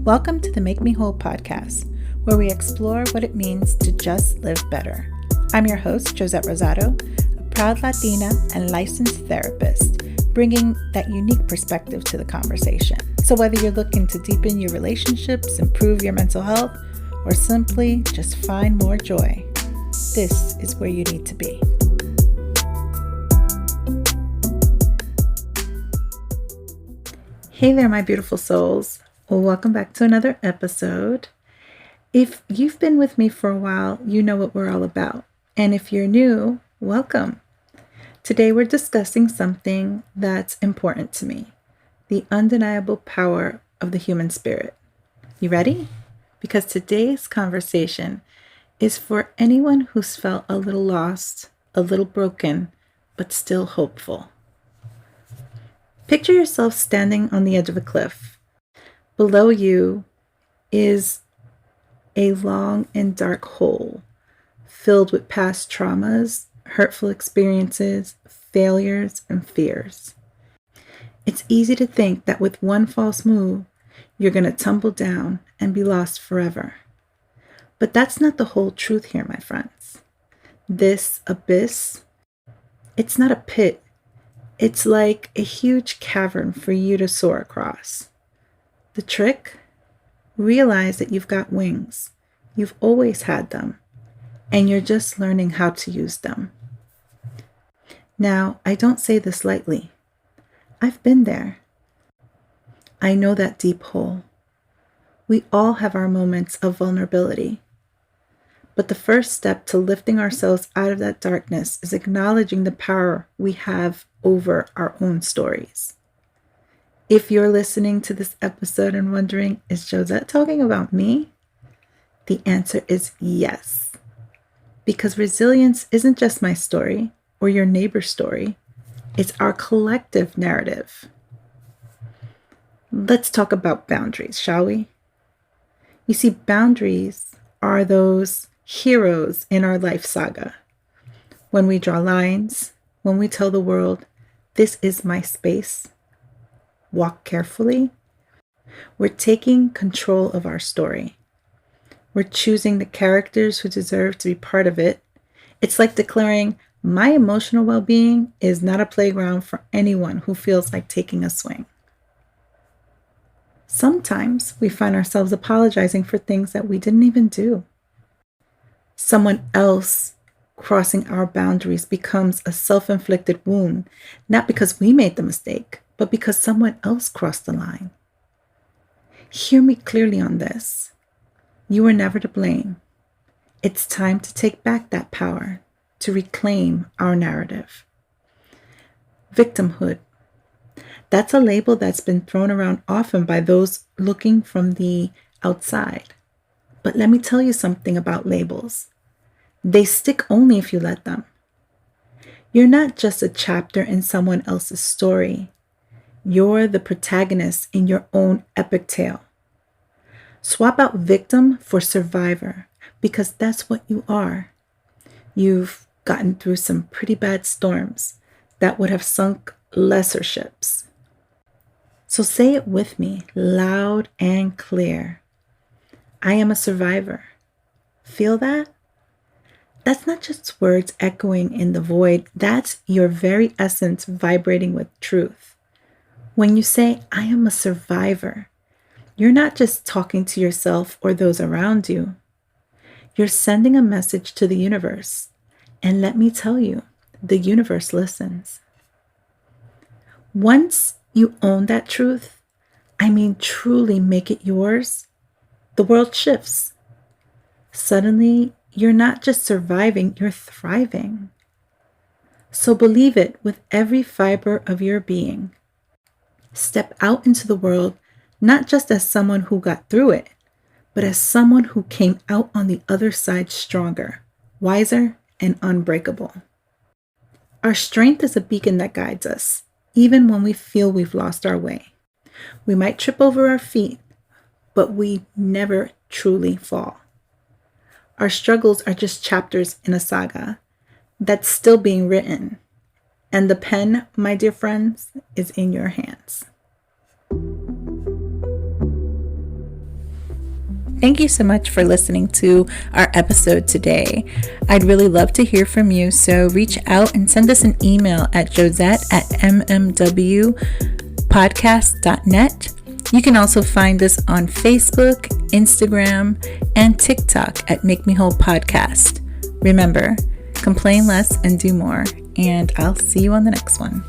Welcome to the Make Me Whole podcast, where we explore what it means to just live better. I'm your host, Joset a proud Latina and licensed therapist, bringing that unique perspective to the conversation. So whether you're looking to deepen your relationships, improve your mental health, or simply just find more joy, this is where you need to be. Hey there, my beautiful souls. Well, welcome back to another episode. If you've been with me for a while, you know what we're all about. And if you're new, welcome. Today we're discussing something that's important to me, the undeniable power of the human spirit. You ready? Because today's conversation is for anyone who's felt a little lost, a little broken, but still hopeful. Picture yourself standing on the edge of a cliff. Below you is a long and dark hole filled with past traumas, hurtful experiences, failures, and fears. It's easy to think that with one false move, you're going to tumble down and be lost forever. But that's not the whole truth here, my friends. This abyss, it's not a pit. It's like a huge cavern for you to soar across. The trick? Realize that you've got wings. You've always had them, and you're just learning how to use them. Now, I don't say this lightly. I've been there. I know that deep hole. We all have our moments of vulnerability. But the first step to lifting ourselves out of that darkness is acknowledging the power we have over our own stories. If you're listening to this episode and wondering, is Joset talking about me? The answer is yes. Because resilience isn't just my story or your neighbor's story. It's our collective narrative. Let's talk about boundaries, shall we? You see, boundaries are those heroes in our life saga. When we draw lines, when we tell the world, this is my space, walk carefully, we're taking control of our story. We're choosing the characters who deserve to be part of it. It's like declaring, my emotional well-being is not a playground for anyone who feels like taking a swing. Sometimes we find ourselves apologizing for things that we didn't even do. Someone else crossing our boundaries becomes a self-inflicted wound, not because we made the mistake, but because someone else crossed the line. Hear me clearly on this. You were never to blame. It's time to take back that power, to reclaim our narrative. Victimhood. That's a label that's been thrown around often by those looking from the outside. But let me tell you something about labels. They stick only if you let them. You're not just a chapter in someone else's story. You're the protagonist in your own epic tale. Swap out victim for survivor, because that's what you are. You've gotten through some pretty bad storms that would have sunk lesser ships. So say it with me, loud and clear. I am a survivor. Feel that? That's not just words echoing in the void. That's your very essence vibrating with truth. When you say, I am a survivor, you're not just talking to yourself or those around you. You're sending a message to the universe. And let me tell you, the universe listens. Once you own that truth, I mean truly make it yours, the world shifts. Suddenly, you're not just surviving, you're thriving. So believe it with every fiber of your being. Step out into the world, not just as someone who got through it, but as someone who came out on the other side stronger, wiser, and unbreakable. Our strength is a beacon that guides us, even when we feel we've lost our way. We might trip over our feet, but we never truly fall. Our struggles are just chapters in a saga that's still being written. And the pen, my dear friends, is in your hands. Thank you so much for listening to our episode today. I'd really love to hear from you, so reach out and send us an email at joset@mmwpodcast.net. You can also find us on Facebook, Instagram, and TikTok at Make Me Whole Podcast. Remember, complain less and do more, and I'll see you on the next one.